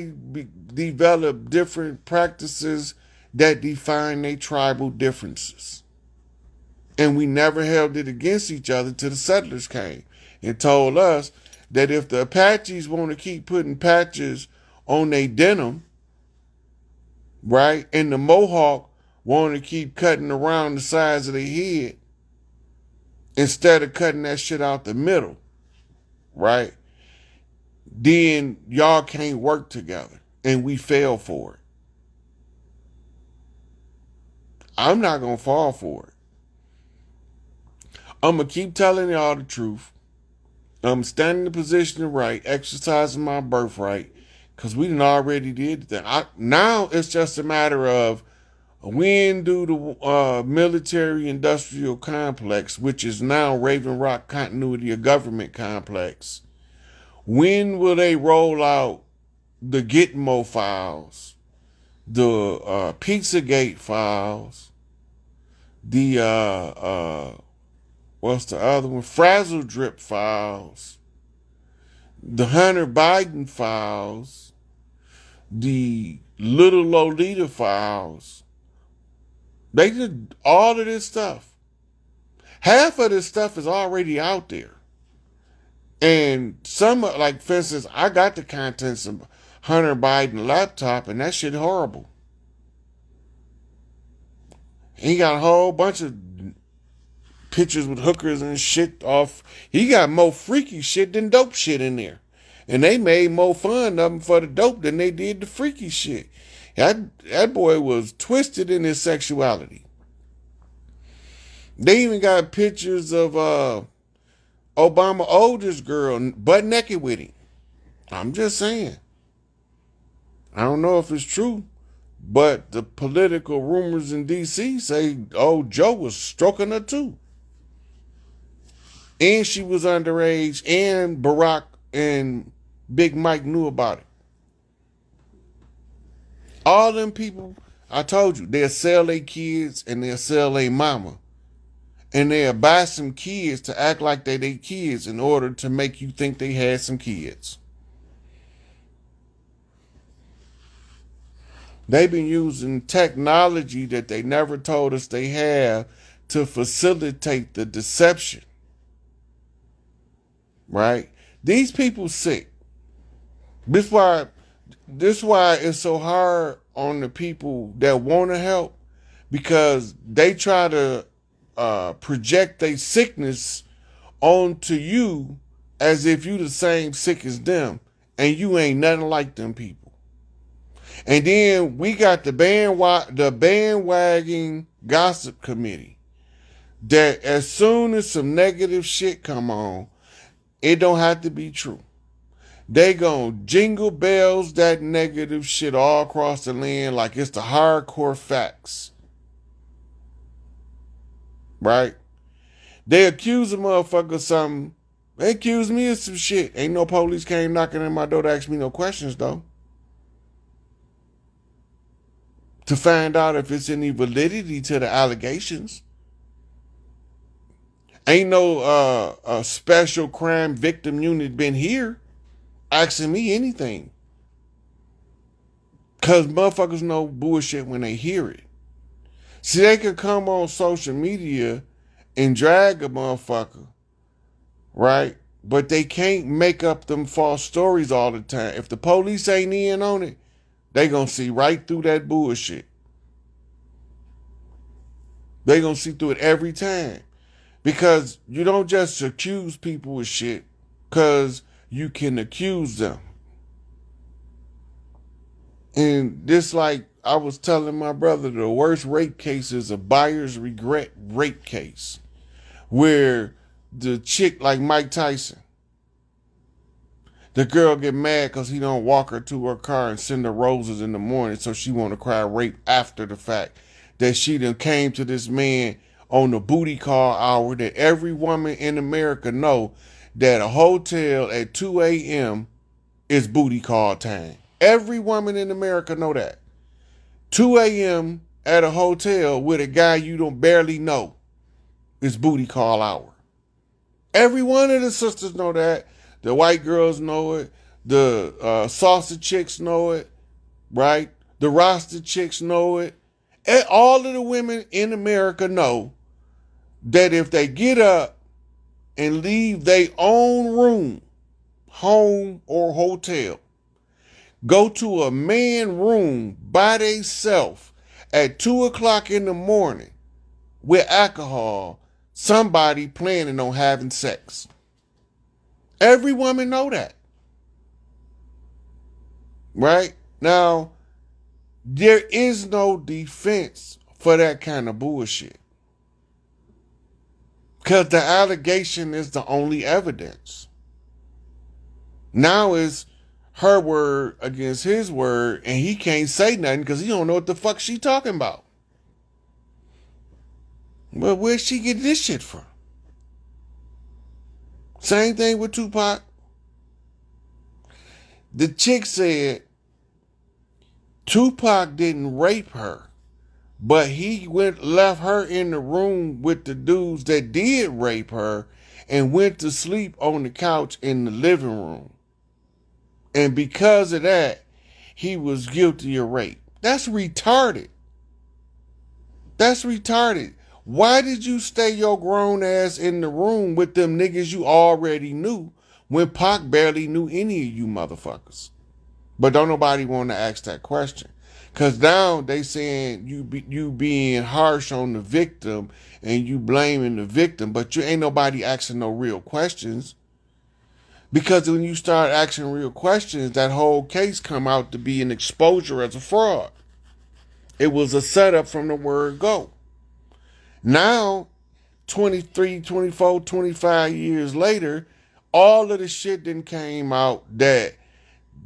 develop different practices that define their tribal differences. And we never held it against each other till the settlers came and told us that if the Apaches want to keep putting patches on their denim, right, and the Mohawk want to keep cutting around the sides of their head instead of cutting that shit out the middle, right, then y'all can't work together. And we fell for it. I'm not going to fall for it. I'm going to keep telling y'all the truth. I'm standing in the position of right, exercising my birthright, because we done already did that. Now it's just a matter of when do the military-industrial complex, which is now Raven Rock Continuity of Government Complex, when will they roll out the Gitmo files, the Pizzagate files, the what's the other one? Frazzle Drip files, the Hunter Biden files, the Little Lolita files. They did all of this stuff. Half of this stuff is already out there. And some, like for instance, I got the contents of Hunter Biden laptop, and that shit horrible. He got a whole bunch of pictures with hookers and shit off. He got more freaky shit than dope shit in there. And they made more fun of him for the dope than they did the freaky shit. That boy was twisted in his sexuality. They even got pictures of Obama oldest girl butt naked with him. I'm just saying. I don't know if it's true, but the political rumors in D.C. say old Joe was stroking her too. And she was underage, and Barack and Big Mike knew about it. All them people, I told you, they'll sell their kids and they'll sell their mama. And they'll buy some kids to act like they kids in order to make you think they had some kids. They've been using technology that they never told us they have to facilitate the deception. Right? These people sick. This why it's so hard on the people that want to help, because they try to project their sickness onto you as if you the same sick as them, and you ain't nothing like them people. And then we got the bandwagon gossip committee that as soon as some negative shit come on, it don't have to be true. They gonna jingle bells that negative shit all across the land like it's the hardcore facts. Right? They accuse a motherfucker of something. They accuse me of some shit. Ain't no police came knocking on my door to ask me no questions, though. To find out if it's any validity to the allegations. Ain't no special crime victim unit been here asking me anything. Because motherfuckers know bullshit when they hear it. See, they could come on social media and drag a motherfucker, right? But they can't make up them false stories all the time. If the police ain't in on it, they gonna see right through that bullshit. They gonna see through it every time. Because you don't just accuse people of shit because you can accuse them. And this, like I was telling my brother, the worst rape case is a buyer's regret rape case. Where the chick, like Mike Tyson, the girl get mad because he don't walk her to her car and send her roses in the morning, so she want to cry rape after the fact. That she done came to this man on the booty call hour, that every woman in America know that a hotel at 2 a.m. is booty call time. Every woman in America know that. 2 a.m. at a hotel with a guy you don't barely know is booty call hour. Every one of the sisters know that. The white girls know it. The salsa chicks know it, right? The roster chicks know it. And all of the women in America know that if they get up and leave their own room, home or hotel, go to a man room by themselves at 2 o'clock in the morning with alcohol, somebody planning on having sex. Every woman know that. Right? Now, there is no defense for that kind of bullshit. Because the allegation is the only evidence. Now it's her word against his word, and he can't say nothing because he don't know what the fuck she talking about. Well, where'd she get this shit from? Same thing with Tupac. The chick said Tupac didn't rape her, but he left her in the room with the dudes that did rape her and went to sleep on the couch in the living room. And because of that, he was guilty of rape. That's retarded. That's retarded. Why did you stay your grown ass in the room with them niggas you already knew when Pac barely knew any of you motherfuckers? But don't nobody want to ask that question. Because now they saying you being harsh on the victim and you blaming the victim, but you ain't nobody asking no real questions. Because when you start asking real questions, that whole case come out to be an exposure as a fraud. It was a setup from the word go. Now, 23, 24, 25 years later, all of the shit then came out that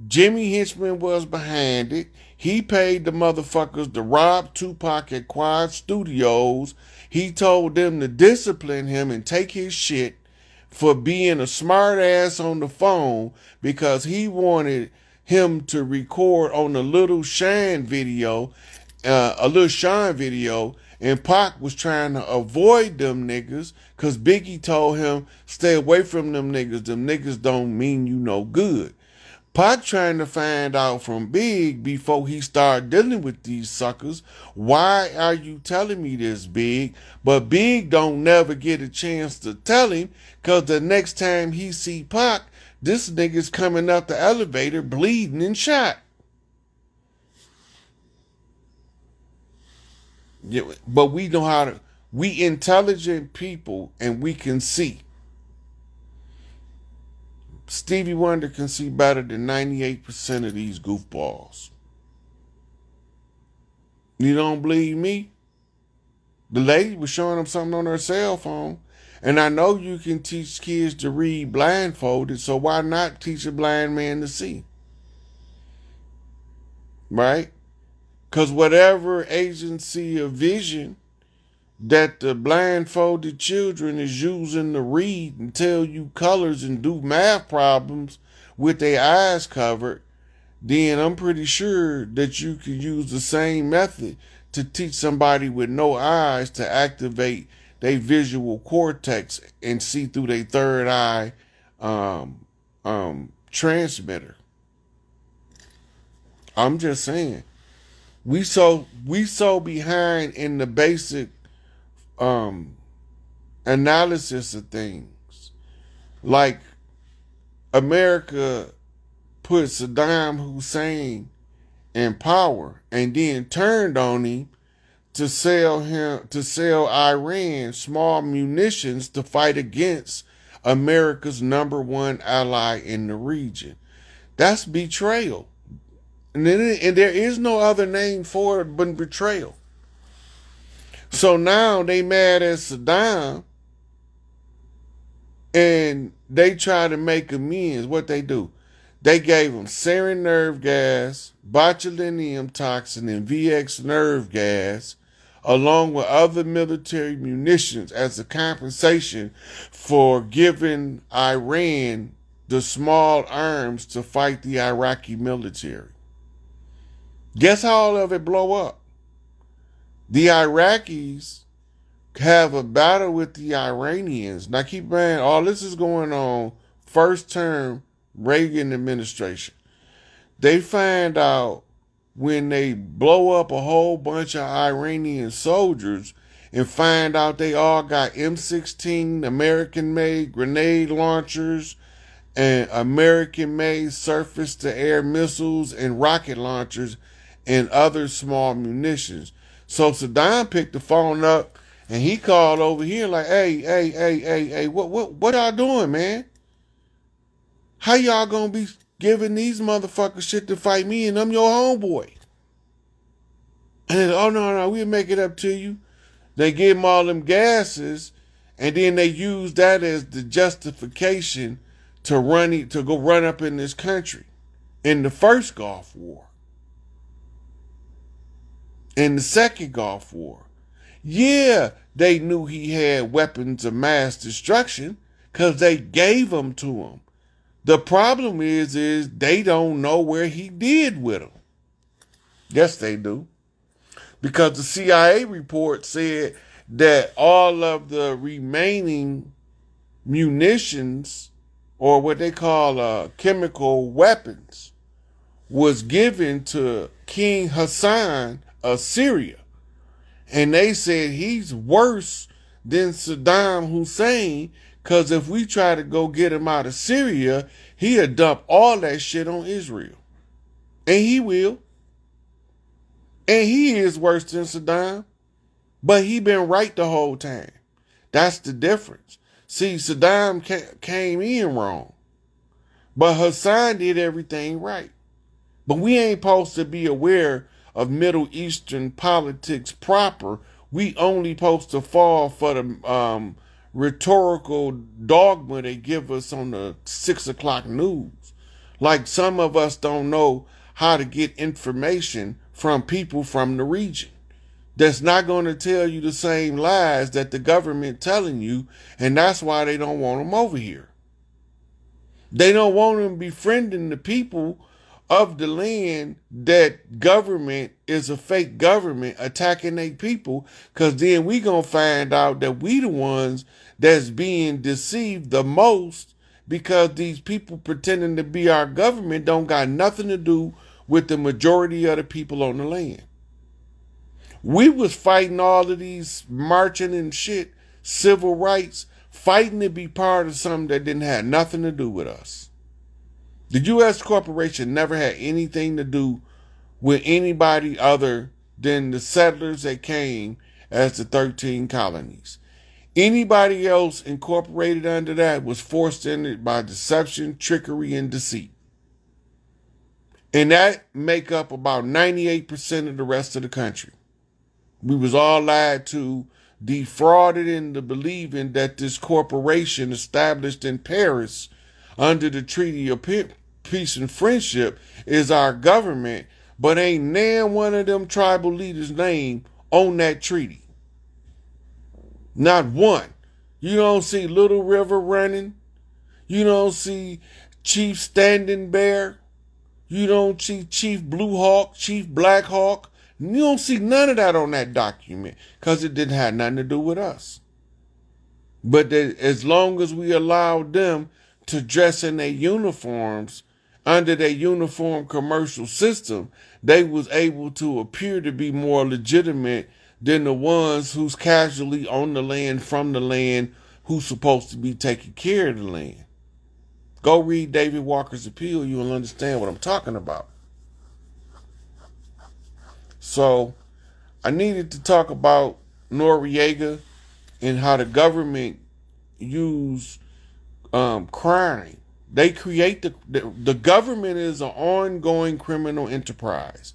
Jimmy Hinchman was behind it. He paid the motherfuckers to rob Tupac at Quad Studios. He told them to discipline him and take his shit for being a smart ass on the phone because he wanted him to record on a Little Shine video, and Pac was trying to avoid them niggas because Biggie told him, stay away from them niggas. Them niggas don't mean you no good. Pac trying to find out from Big before he started dealing with these suckers, why are you telling me this, Big? But Big don't never get a chance to tell him because the next time he see Pac, this nigga's coming up the elevator bleeding and shot. Yeah, but we know how to, we intelligent people and we can see. Stevie Wonder can see better than 98% of these goofballs. You don't believe me? The lady was showing them something on her cell phone. And I know you can teach kids to read blindfolded, so why not teach a blind man to see? Right? Because whatever agency of vision that the blindfolded children is using to read and tell you colors and do math problems with their eyes covered, then I'm pretty sure that you could use the same method to teach somebody with no eyes to activate their visual cortex and see through their third eye transmitter. I'm just saying. We so behind in the basic analysis of things. Like America put Saddam Hussein in power and then turned on him to sell Iran small munitions to fight against America's #1 ally in the region. That's betrayal. And there is no other name for it but betrayal. So now they mad at Saddam and they try to make amends. What they do? They gave him sarin nerve gas, botulinum toxin, and VX nerve gas, along with other military munitions as a compensation for giving Iran the small arms to fight the Iraqi military. Guess how all of it blow up? The Iraqis have a battle with the Iranians. Now keep in mind, all this is going on first term Reagan administration. They find out when they blow up a whole bunch of Iranian soldiers and find out they all got M16 American-made grenade launchers and American-made surface-to-air missiles and rocket launchers and other small munitions. So Saddam picked the phone up and he called over here like, hey, what y'all doing, man? How y'all gonna be giving these motherfuckers shit to fight me and I'm your homeboy? And then, oh no, we'll make it up to you. They give them all them gases, and then they use that as the justification to go run up in this country. In the first Gulf War. In the second Gulf War. Yeah, they knew he had weapons of mass destruction because they gave them to him. The problem is they don't know where he did with them. Yes, they do. Because the CIA report said that all of the remaining munitions, or what they call chemical weapons, was given to King Hassan of Syria. And they said he's worse than Saddam Hussein, because if we try to go get him out of Syria, he'll dump all that shit on Israel. And he will. And he is worse than Saddam. But he been right the whole time. That's the difference. See, Saddam came in wrong. But Hassan did everything right. But we ain't supposed to be aware of Middle Eastern politics proper. We only supposed to fall for the rhetorical dogma they give us on the 6 o'clock news. Like some of us don't know how to get information from people from the region that's not going to tell you the same lies that the government telling you, and that's why they don't want them over here. They don't want them befriending the people of the land that government is a fake government attacking their people, because then we gonna find out that we the ones that's being deceived the most, because these people pretending to be our government don't got nothing to do with the majority of the people on the land. We was fighting all of these marching and shit, civil rights, fighting to be part of something that didn't have nothing to do with us. The U.S. corporation never had anything to do with anybody other than the settlers that came as the 13 colonies. Anybody else incorporated under that was forced in it by deception, trickery, and deceit. And that make up about 98% of the rest of the country. We was all lied to, defrauded into believing that this corporation established in Paris under the Treaty of Peace and Friendship is our government, but ain't nan one of them tribal leaders' name on that treaty. Not one. You don't see Little River running. You don't see Chief Standing Bear. You don't see Chief Blue Hawk, Chief Black Hawk. You don't see none of that on that document because it didn't have nothing to do with us. But as long as we allowed them to dress in their uniforms under their uniform commercial system, they was able to appear to be more legitimate than the ones who's casually on the land, from the land, who's supposed to be taking care of the land. Go read David Walker's Appeal. You'll understand what I'm talking about. So I needed to talk about Noriega and how the government use crime. They create the government is an ongoing criminal enterprise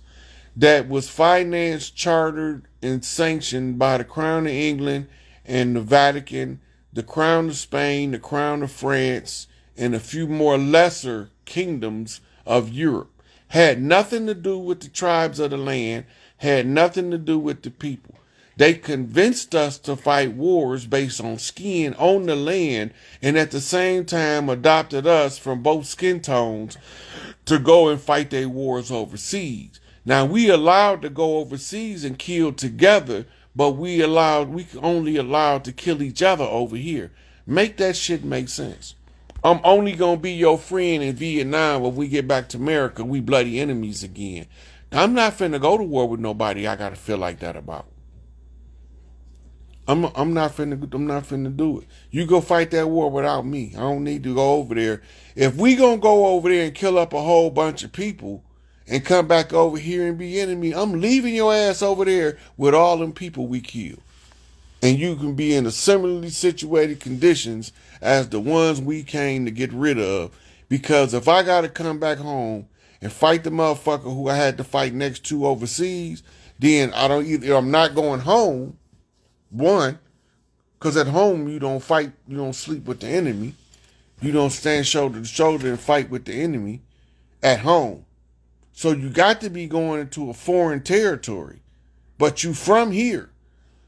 that was financed, chartered, and sanctioned by the Crown of England and the Vatican, the Crown of Spain, the Crown of France, and a few more lesser kingdoms of Europe. Had nothing to do with the tribes of the land, had nothing to do with the people. They convinced us to fight wars based on skin on the land, and at the same time adopted us from both skin tones to go and fight their wars overseas. Now, we allowed to go overseas and kill together, but we only allowed to kill each other over here. Make that shit make sense. I'm only gonna be your friend in Vietnam. When we get back to America, we bloody enemies again. I'm not finna go to war with nobody I gotta feel like that about. I'm not finna do it. You go fight that war without me. I don't need to go over there. If we gonna go over there and kill up a whole bunch of people and come back over here and be enemy, I'm leaving your ass over there with all them people we killed. And you can be in a similarly situated conditions as the ones we came to get rid of. Because if I gotta come back home and fight the motherfucker who I had to fight next to overseas, then I'm not going home. One, because at home you don't fight, you don't sleep with the enemy. You don't stand shoulder to shoulder and fight with the enemy at home. So you got to be going into a foreign territory, but you from here.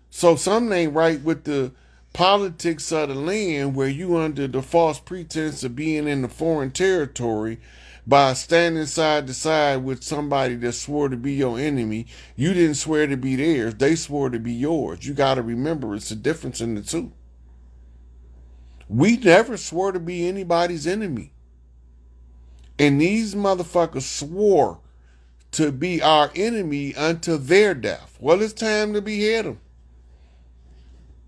So something ain't right with the politics of the land where you under the false pretense of being in the foreign territory by standing side to side with somebody that swore to be your enemy. You didn't swear to be theirs. They swore to be yours. You got to remember it's a difference in the two. We never swore to be anybody's enemy. And these motherfuckers swore to be our enemy unto their death. Well, it's time to behead them.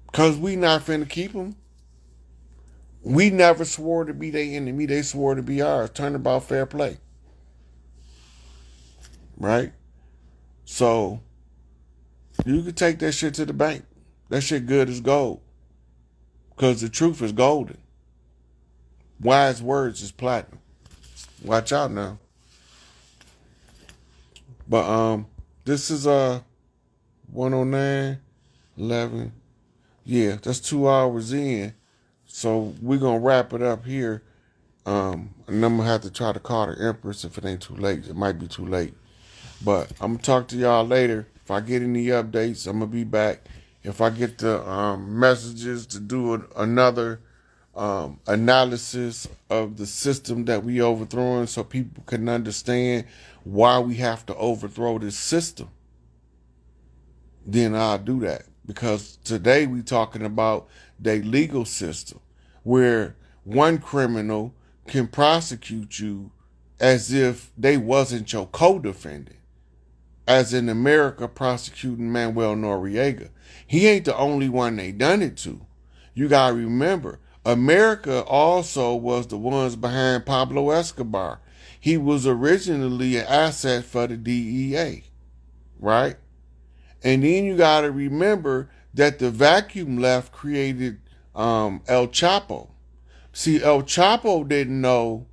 Because we not finna keep them. We never swore to be their enemy. They swore to be ours. Turn about fair play. Right? So, you can take that shit to the bank. That shit good as gold. Because the truth is golden. Wise words is platinum. Watch out now. But this is 109, 11. Yeah, that's 2 hours in. So we're gonna wrap it up here. And I'm gonna have to try to call the Empress if it ain't too late. It might be too late. But I'm gonna talk to y'all later. If I get any updates, I'm gonna be back. If I get the messages to do another analysis of the system that we overthrowing so people can understand why we have to overthrow this system, then I'll do that. Because today we talking about the legal system where one criminal can prosecute you as if they wasn't your co-defendant. As in America prosecuting Manuel Noriega. He ain't the only one they done it to. You gotta remember, America also was the ones behind Pablo Escobar. He was originally an asset for the DEA, right? And then you gotta remember that the vacuum left created El Chapo. See, El Chapo didn't know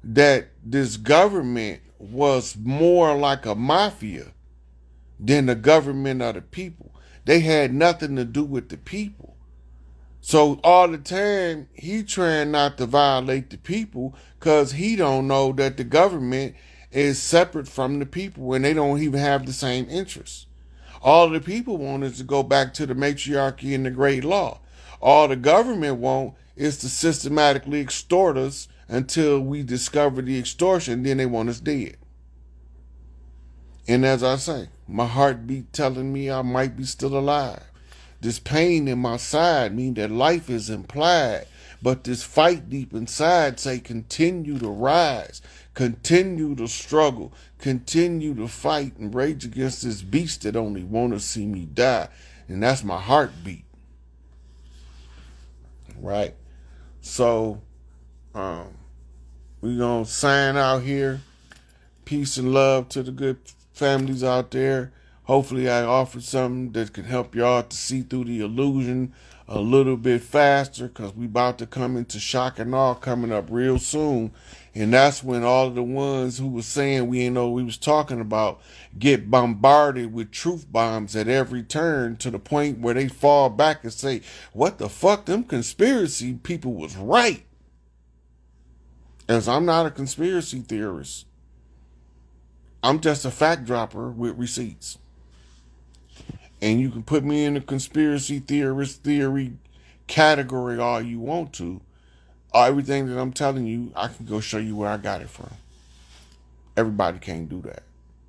that this government was more like a mafia than the government of the people. They had nothing to do with the people. So all the time, he trying not to violate the people because he don't know that the government is separate from the people and they don't even have the same interests. All the people want is to go back to the matriarchy and the great law. All the government want is to systematically extort us until we discover the extortion, then they want us dead. And as I say, my heartbeat telling me I might be still alive. This pain in my side means that life is implied. But this fight deep inside say continue to rise, continue to struggle, continue to fight and rage against this beast that only want to see me die. And that's my heartbeat. Right? So, we're going to sign out here. Peace and love to the good families out there. Hopefully I offered something that can help y'all to see through the illusion a little bit faster, because we about to come into shock and awe coming up real soon. And that's when all of the ones who was saying we ain't know what we was talking about get bombarded with truth bombs at every turn, to the point where they fall back and say, what the fuck, them conspiracy people was right. As I'm not a conspiracy theorist. I'm just a fact dropper with receipts. And you can put me in the conspiracy theorist theory category all you want to. Everything that I'm telling you, I can go show you where I got it from. Everybody can't do that.